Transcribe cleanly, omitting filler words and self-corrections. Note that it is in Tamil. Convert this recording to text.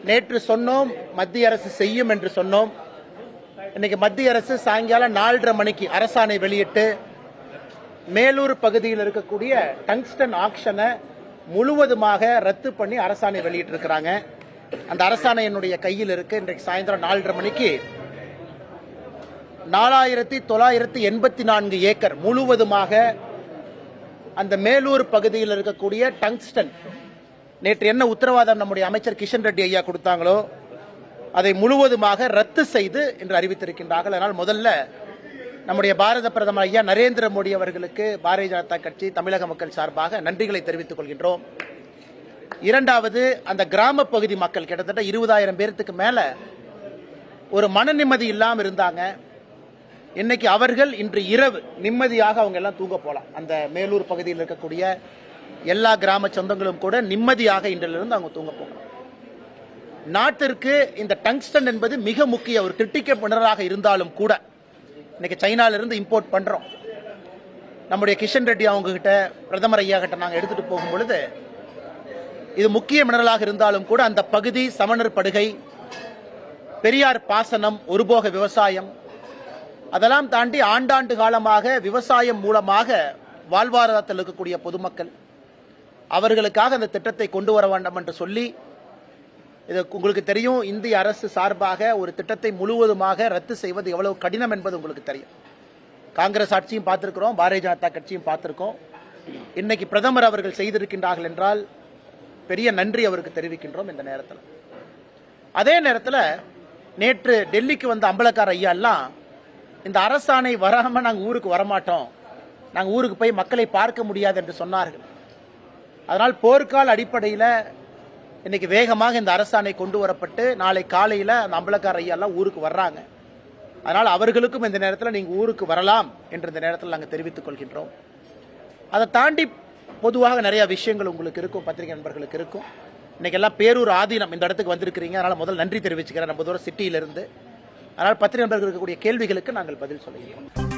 நேற்று சொன்னோம் மத்திய அரசு செய்யும் என்று சொன்னோம். இன்னைக்கு மத்திய அரசு சாயங்காலம் 4:30 மணிக்கு அரசாணை வெளியிட்டு மேலூர் பகுதியில் இருக்கக்கூடிய டங்ஸ்டன் ஆக்ஷனை முழுவதுமாக ரத்து பண்ணி அரசாணை வெளியிட்டு இருக்கிறாங்க. அந்த அரசாணை என்னுடைய கையில் இருக்கு. இன்றைக்கு சாயந்தரம் 4:30 மணிக்கு 4984 ஏக்கர் முழுவதுமாக அந்த மேலூர் பகுதியில் இருக்கக்கூடிய டங்ஸ்டன், நேற்று என்ன உத்தரவாதம் நம்முடைய அமைச்சர் கிஷன் ரெட்டி ஐயா கொடுத்தாங்களோ அதை முழுவதுமாக ரத்து செய்து என்று அறிவித்திருக்கின்றார்கள். அதனால் முதல்ல நம்முடைய பாரத பிரதமர் ஐயா நரேந்திர மோடி அவர்களுக்கு பாரதிய ஜனதா கட்சி தமிழக மக்கள் சார்பாக நன்றிகளை தெரிவித்துக் கொள்கின்றோம். இரண்டாவது, அந்த கிராம பகுதி மக்கள் கிட்டத்தட்ட 20,000 பேருக்கு மேல ஒரு மன நிம்மதி இல்லாமல் இருந்தாங்க. இன்னைக்கு அவர்கள் இன்று இரவு நிம்மதியாக அவங்க எல்லாம் தூங்க போலாம். அந்த மேலூர் பகுதியில் இருக்கக்கூடிய எல்லா கிராம சொந்தங்களும் கூட நிம்மதியாக இன்றிலிருந்து அவங்க தூங்க போகலாம். நாட்டிற்கு இந்த டங்ஸ்டன் என்பது மிக முக்கிய ஒரு கிரிட்டிக்கல் மினரலாக இருந்தாலும் கூட இன்னைக்கு சைனால இருந்து இம்போர்ட் பண்றோம். நம்முடைய கிஷன் ரெட்டி அவங்க கிட்ட பிரதமர் ஐயா கிட்ட நாங்கள் எடுத்துட்டு போகும் பொழுது இது முக்கிய மினரலாக இருந்தாலும் கூட அந்த பகுதி சமணர் படுகை, பெரியார் பாசனம், ஒருபோக விவசாயம், அதெல்லாம் தாண்டி ஆண்டாண்டு காலமாக விவசாயம் மூலமாக வாழ்வாதாரத்தில் இருக்கக்கூடிய பொதுமக்கள், அவர்களுக்காக அந்த திட்டத்தை கொண்டு வர வேண்டும் என்று சொல்லி, இது உங்களுக்கு தெரியும், இந்திய அரசு சார்பாக ஒரு திட்டத்தை முழுவதுமாக ரத்து செய்வது எவ்வளவு கடினம் என்பது உங்களுக்கு தெரியும். காங்கிரஸ் ஆட்சியும் பார்த்திருக்கிறோம், பாரதிய ஜனதா கட்சியும் பார்த்திருக்கோம். இன்னைக்கு பிரதமர் அவர்கள் செய்திருக்கின்றார்கள் என்றால் பெரிய நன்றி அவருக்கு தெரிவிக்கின்றோம். இந்த நேரத்தில் அதே நேரத்தில் நேற்று டெல்லிக்கு வந்த அம்பலக்கார ஐயா எல்லாம் இந்த அரசாணை வராம நாங்கள் ஊருக்கு வரமாட்டோம், நாங்கள் ஊருக்கு போய் மக்களை பார்க்க முடியாது என்று சொன்னார்கள். அதனால் போர்க்கால அடிப்படையில் இன்னைக்கு வேகமாக இந்த அரசாணை கொண்டு வரப்பட்டு நாளை காலையில் அந்த அம்பலக்கார ஐயா எல்லாம் ஊருக்கு வர்றாங்க. அதனால் அவர்களுக்கும் இந்த நேரத்தில் நீங்கள் ஊருக்கு வரலாம் என்று இந்த நேரத்தில் நாங்கள் தெரிவித்துக் கொள்கின்றோம். அதை தாண்டி பொதுவாக நிறைய விஷயங்கள் உங்களுக்கு இருக்கும், பத்திரிகை நண்பர்களுக்கு இருக்கும். இன்னைக்கு எல்லாம் பேரூர் ஆதீனம் இந்த இடத்துக்கு வந்திருக்கிறீங்க, அதனால் முதல் நன்றி தெரிவிச்சுக்கிறேன் நம்ம தூரம் சிட்டியிலிருந்து. அதனால் பத்திரிகை நண்பர்களுக்கு இருக்கக்கூடிய கேள்விகளுக்கு நாங்கள் பதில் சொல்லுகிறோம்.